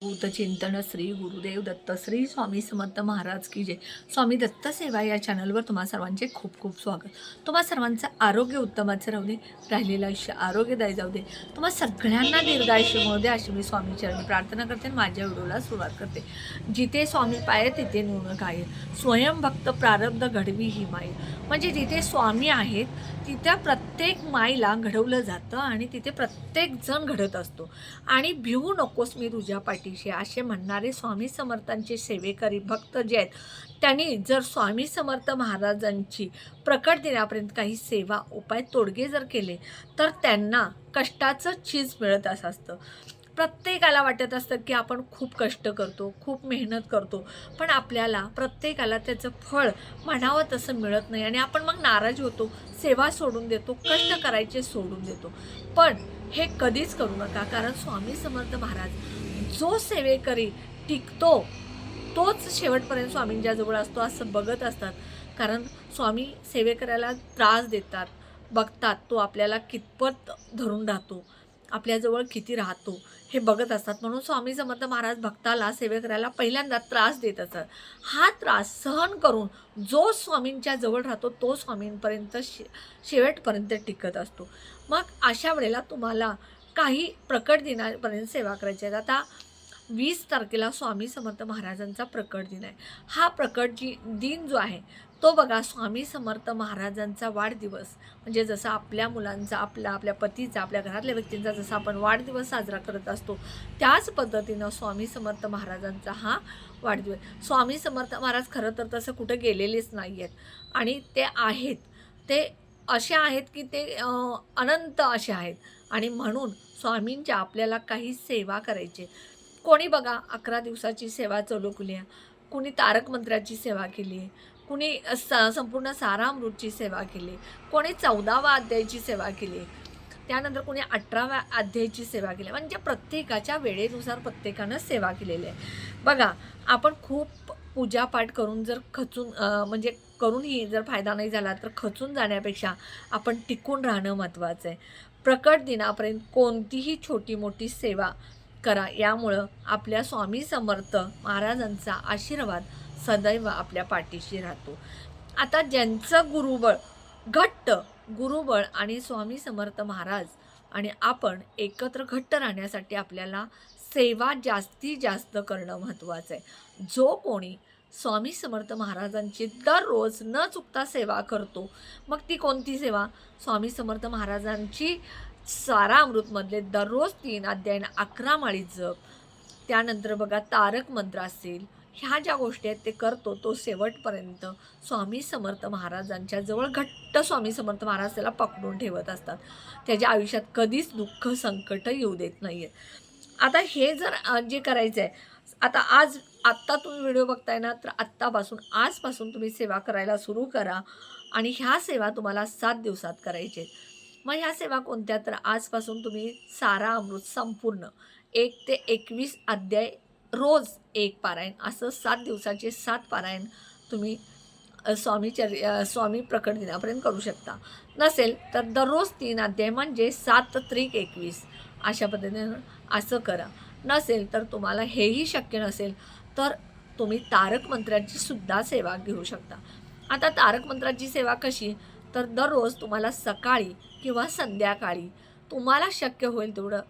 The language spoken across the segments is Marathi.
चिंतन श्री गुरुदेव दत्त श्री स्वामी समर्थ महाराज की जय। स्वामी दत्त सेवा या चॅनलवर तुम्हा सर्वांचे खूप खूप स्वागत। तुम्हा सर्वांचं आरोग्य उत्तमाचं राहू दे, राहिलेलं आयुष्य आरोग्यदायी जाऊ दे, तुम्हा सगळ्यांना दीर्घायुष्य मिळू दे अशी मी स्वामी चरणी प्रार्थना करते आणि माझ्या व्हिडिओला सुरुवात करते। जिथे स्वामी पाय तिथे न्यून काय, स्वयं भक्त प्रारब्ध घडवी ही माय। म्हणजे जिथे स्वामी आहेत तिथे प्रत्येक माईला घडवलं जातं आणि तिथे प्रत्येक जण घडत असतो। आणि भिवू नकोस मी तुझ्या पाठीशी असे म्हणणारे स्वामी समर्थांचे सेवेकरी भक्त जे आहेत, त्यांनी जर स्वामी समर्थ महाराजांची प्रकट दिनापर्यंत काही सेवा उपाय तोडगे जर केले तर त्यांना कष्टाचं चीज मिळत असतं। प्रत्येकाला वाटत असतं की आपण खूप कष्ट करतो, खूप मेहनत करतो, पण आपल्याला प्रत्येकाला त्याचं फळ म्हणावं तसं मिळत नाही आणि आपण मग नाराज होतो, सेवा सोडून देतो, कष्ट करायचे सोडून देतो। पण हे कधीच करू नका, कारण स्वामी समर्थ महाराज जो सेवेकरी टिकतो तोच शेवटपर्यंत स्वामींच्या जवळ असतो असं बघत असतात। कारण स्वामी सेवेकऱ्याला त्रास देतात, बघतात तो आपल्याला कितपत धरून राहतो, आपल्याजवळ किती राहतो हे बघत असतात। म्हणून स्वामी समर्थ महाराज भक्ताला सेवेकऱ्याला पहिल्यांदा त्रास देत असतात। हा त्रास सहन करून जो स्वामींच्या जवळ राहतो तो स्वामींपर्यंत शेवटपर्यंत टिकत असतो। मग अशा वेळेला तुम्हाला काही प्रकट दिनापर्यंत सेवा करायची आहे। आता 20 तारखेला स्वामी समर्थ महाराजांचा प्रकट दिन आहे। हा प्रकट दिन जो आहे तो बघा, स्वामी समर्थ महाराजांचा वाढदिवस म्हणजे जसं आपल्या मुलांचा, आपल्या पतीचा, आपल्या घरातल्या व्यक्तींचा जसा आपण वाढदिवस साजरा करत असतो त्याच पद्धतीनं स्वामी समर्थ महाराजांचा हा वाढदिवस। स्वामी समर्थ महाराज खरं तर तसं कुठे गेलेलेच नाही आहेत आणि ते आहेत, ते असे आहेत की ते अनंत असे आहेत आणि म्हणून स्वामींच्या आपल्याला काही सेवा करायची। कोणी बघा 11 दिवसाची सेवा चालू केली आहे, कुणी तारक मंत्राची सेवा केली आहे, कुणी संपूर्ण सारामृतची सेवा केली, कोणी 14व्या अध्यायाची सेवा केली, त्यानंतर कोणी 18व्या अध्यायाची सेवा केली। म्हणजे प्रत्येकाच्या वेळेनुसार प्रत्येकानं सेवा केलेली आहे। बघा, आपण खूप पूजापाठ करून जर खचून म्हणजे करूनही जर फायदा नाही झाला तर खचून जाण्यापेक्षा आपण टिकून राहणं महत्त्वाचं आहे। प्रकट दिनापर्यंत कोणतीही छोटी मोठी सेवा करा, यामुळं आपल्या स्वामी समर्थ महाराजांचा आशीर्वाद सदैव आपल्या पाठीशी राहतो। आता ज्यांचं घट्ट गुरुबळ आणि स्वामी समर्थ महाराज आणि आपण एकत्र घट्ट राहण्यासाठी आपल्याला सेवा जास्तीत जास्त करणं महत्त्वाचं आहे। जो कोणी स्वामी समर्थ महाराजांची दररोज न चुकता सेवा करतो, मग ती कोणती सेवा? स्वामी समर्थ महाराजांची सारामृतमधले दररोज 3 अध्याय 11 माळी जप, त्यानंतर बघा तारक मंत्र असेल, ह्या ज्या गोष्टी आहेत ते करतो तो शेवटपर्यंत स्वामी समर्थ महाराजांच्या जवळ घट्ट स्वामी समर्थ महाराज त्याला पकडून ठेवत असतात। त्याच्या आयुष्यात कधीच दुःख संकट येऊ देत नाही आहेत। आता हे जर जे करायचं आहे, आता आत्ता तुम्ही व्हिडिओ बघताय ना, तर आजपासून तुम्ही सेवा करायला सुरू करा आणि ह्या सेवा तुम्हाला 7 दिवसात करायचे आहेत। मग ह्या सेवा कोणत्या? तर आजपासून तुम्ही सारा अमृत संपूर्ण 1 ते 21 अध्याय रोज 1 पारायण, असं 7 दिवसाचे 7 पारायण तुम्ही स्वामी प्रकट दिनापर्यंत करू शकता। नसेल तर दररोज 3 अध्याय म्हणजे 7 त्रिक 21 अशा पद्धतीनं असं करा। नसेल तर तुम्हाला हेही शक्य नसेल तर तुम्ही तारक मंत्राची सुद्धा सेवा घेऊ शकता। आता तारक मंत्राची सेवा कशी? तर दररोज तुम्हाला सकाळी किंवा संध्याकाळी तुम्हाला शक्य होईल तेवढं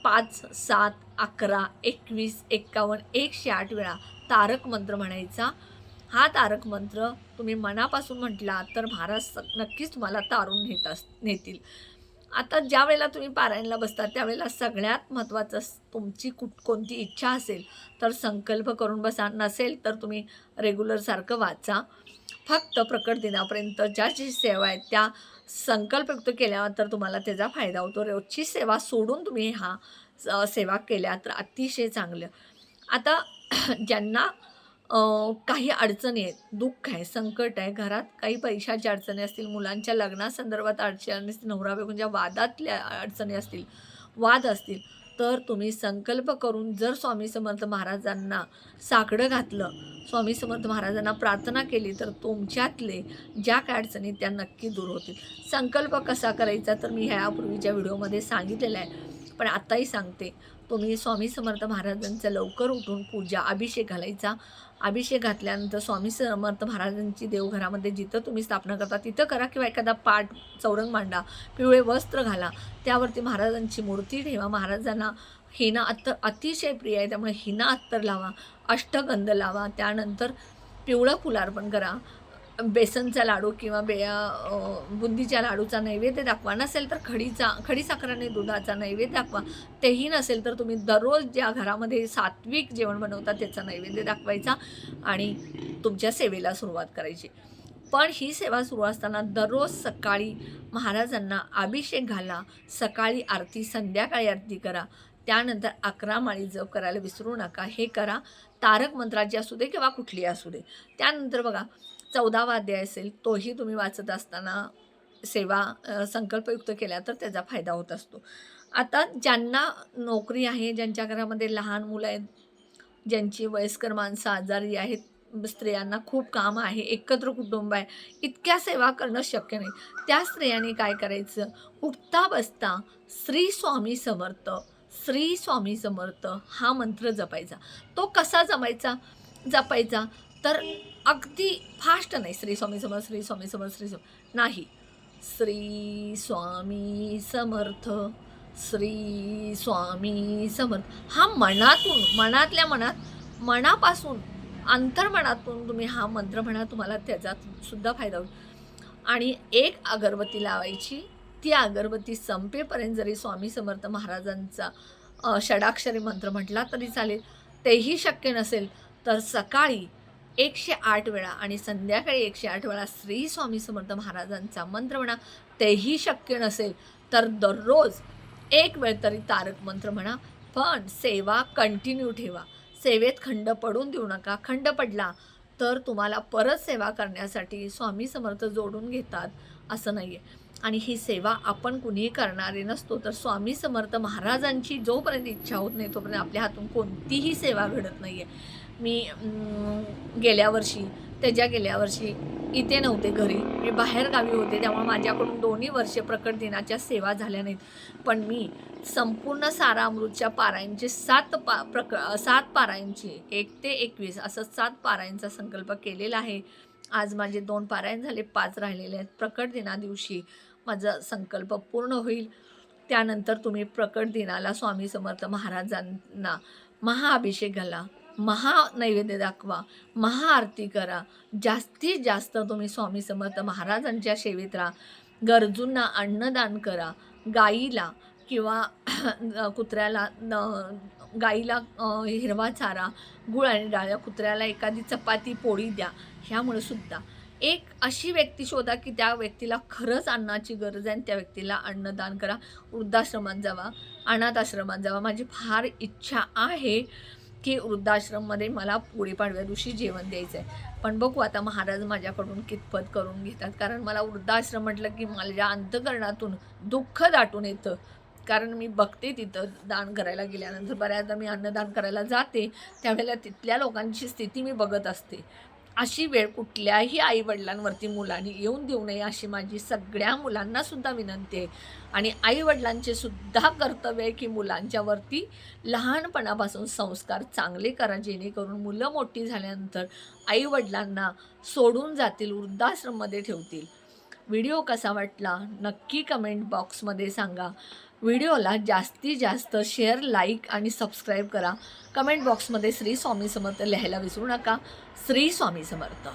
5, 7, 11, 21, 51, 108 वेळा तारक मंत्र म्हणायचा। हा तारक मंत्र तुम्ही मनापासून म्हटला तर महाराज नक्कीच तुम्हाला तारून नेतील। आता ज्या वेळेला तुम्ही पारायणला बसता त्यावेळेला सगळ्यात महत्त्वाचं तुमची कोणती इच्छा असेल तर संकल्प करून बसा, नसेल तर तुम्ही रेग्युलरसारखं वाचा। फक्त प्रकट दिनापर्यंत ज्याची सेवा आहे त्या संकल्पयुक्त केल्यानंतर तुम्हाला त्याचा फायदा होतो। रोजची सेवा सोडून तुम्ही सेवा केल्या तर अतिशय चांगलं। आता ज्यांना काही अडचणी आहेत, दुःख आहे, संकट आहे, घरात काही पैशाच्या अडचणी असतील, मुलांच्या लग्नासंदर्भात अडचणी असतील, नवरा-बायकोच्या वादातल्या अडचणी असतील, वाद असतील, तर तुम्ही संकल्प करून जर स्वामी समर्थ महाराजांना साकडं घातलं, स्वामी समर्थ महाराजांना प्रार्थना केली तर तुमच्यातले ज्या काय अडचणी त्या नक्की दूर होतील। संकल्प कसा करायचा तर मी ह्यापूर्वीच्या व्हिडिओमध्ये सांगितलेला आहे, पण आत्ताही सांगते। तुम्ही स्वामी समर्थ महाराजांचं लवकर उठून पूजा अभिषेक घालायचा. अभिषेक घातल्यानंतर स्वामी समर्थ महाराजांची देवघरामध्ये जिथं तुम्ही स्थापना करता तिथं करा, किंवा एखादा पाट चौरंग मांडा, पिवळे वस्त्र घाला, त्यावरती महाराजांची मूर्ती ठेवा. महाराजांना हिना अत्तर अतिशय प्रिय आहे, त्यामुळे हिना अत्तर लावा, अष्टगंध लावा. त्यानंतर पिवळं फुल अर्पण करा. बेसनचा लाडू किंवा बुंदीच्या लाडूचा नैवेद्य दाखवा. नसेल तर खडी साखराने दुधाचा नैवेद्य दाखवा. तेही नसेल तर तुम्ही दररोज ज्या घरामध्ये सात्विक जेवण बनवता त्याचा नैवेद्य दाखवायचा आणि तुमच्या सेवेला सुरुवात करायची. पण ही सेवा सुरू असताना दररोज सकाळी महाराजांना अभिषेक घाला, सकाळी आरती, संध्याकाळी आरती करा. त्यानंतर 11 माळी जप करायला विसरू नका. हे करा, तारक मंत्राची असू दे किंवा कुठली असू दे. त्यानंतर बघा 14वा अध्याय असेल, तोही तुम्ही वाचत असताना सेवा संकल्पयुक्त केल्या तर त्याचा फायदा होत असतो. आता ज्यांना नोकरी आहे, ज्यांच्या घरामध्ये लहान मुलं आहेत, ज्यांची वयस्कर माणसं आजारी आहेत, स्त्रियांना खूप काम आहे, एकत्र कुटुंब आहे, इतक्या सेवा करणं शक्य नाही. त्या स्त्रियांनी काय करायचं, उठता बसता श्री स्वामी समर्थ, श्री स्वामी समर्थ हा मंत्र जपायचा. तो कसा जपायचा तर अगदी फास्ट नाही, श्री स्वामी समर्थ, श्री स्वामी समर्थ, श्री स्वामी नाही, श्री स्वामी समर्थ, श्री स्वामी समर्थ हा मनातल्या मनापासून अंतर्मनातून तुम्ही हा मंत्र म्हणा, तुम्हाला त्याच्यात सुद्धा फायदा होईल. आणि एक अगरबत्ती लावायची. ती अगरबत्ती संपेपर्यंत जरी स्वामी समर्थ महाराजांचा षडाक्षरी मंत्र म्हटला तरी चालेल. तेही शक्य नसेल तर सकाळी 108 वेळा आणि संध्याकाळी 108 वेळा श्री स्वामी समर्थ महाराजांचा मंत्र म्हणा. तेही शक्य नसेल तर दररोज 1 वेळ तरी तारक मंत्र म्हणा. पण सेवा कंटिन्यू ठेवा. सेवेत खंड पडून देऊ नका. खंड पडला तर तुम्हाला परत सेवा करण्यासाठी स्वामी समर्थ जोडून घेतात असं नाही आहे. आणि ही सेवा आपण कुणीही करणारे नसतो, तर स्वामी समर्थ महाराजांची जोपर्यंत इच्छा होत नाही तोपर्यंत आपल्या हातून कोणतीही सेवा घडत नाही आहे. मी गेल्या वर्षी इथे नव्हते घरी, मी बाहेर गावी होते, त्यामुळे माझ्याकडून 2 वर्षे प्रकट दिनाच्या सेवा झाल्या नाहीत. पण मी संपूर्ण सारामृतच्या पारायणचे 7 पारायणची 1 ते 21 असं 7 पारायणचा संकल्प केलेला आहे. आज माझे 2 पारायण झाले, 5 राहिलेले आहेत. प्रकट दिना दिवशी माझा संकल्प पूर्ण होईल. त्यानंतर तुम्ही प्रकट दिनाला स्वामी समर्थ महाराजांना महाअभिषेक घाला, महानैवेद्य दाखवा, महाआरती करा. जास्तीत जास्त तुम्ही स्वामी समर्थ महाराजांच्या सेवेत राहा. गरजूंना अन्नदान करा. गाईला किंवा कुत्र्याला गाईला हिरवा चारा, गुळ आणि डाळ, कुत्र्याला एखादी चपाती पोळी द्या. ह्यामुळे सुद्धा एक अशी व्यक्ती शोधा की त्या व्यक्तीला खरंच अन्नाची गरज आहे आणि त्या व्यक्तीला अन्नदान करा. वृद्धाश्रमात जावा, अनाथ आश्रमात जावा. माझी फार इच्छा आहे की वृद्धाश्रममध्ये मला गुढीपाडव्या दिवशी जेवण द्यायचं आहे. पण बघू आता महाराज माझ्याकडून कितपत करून घेतात. कारण मला वृद्धाश्रम म्हटलं की माझ्या अंतःकरणातून दुःख दाटून येतं. कारण मी बघते तिथं दान करायला गेल्यानंतर बऱ्याचदा मी अन्नदान करायला जाते, त्यावेळेला तिथल्या लोकांची स्थिती मी बघत असते. अशी वेळ कुठल्याही आईवडिलांवरती मुलांनी येऊन देऊ नये अशी माझी सगळ्या मुलांनासुद्धा विनंती आहे. आणि आईवडिलांचे सुद्धा कर्तव्य आहे की मुलांच्यावरती लहानपणापासून संस्कार चांगले करा, जेणेकरून मुलं मोठी झाल्यानंतर आईवडिलांना सोडून जातील, वृद्धाश्रममध्ये ठेवतील. व्हिडिओ कसा वाटला नक्की कमेंट बॉक्समध्ये सांगा. व्हिडिओला जास्तीत जास्त शेअर, लाईक आणि सबस्क्राईब करा. कमेंट बॉक्समध्ये श्री स्वामी समर्थ लिहायला विसरू नका. श्री स्वामी समर्थ.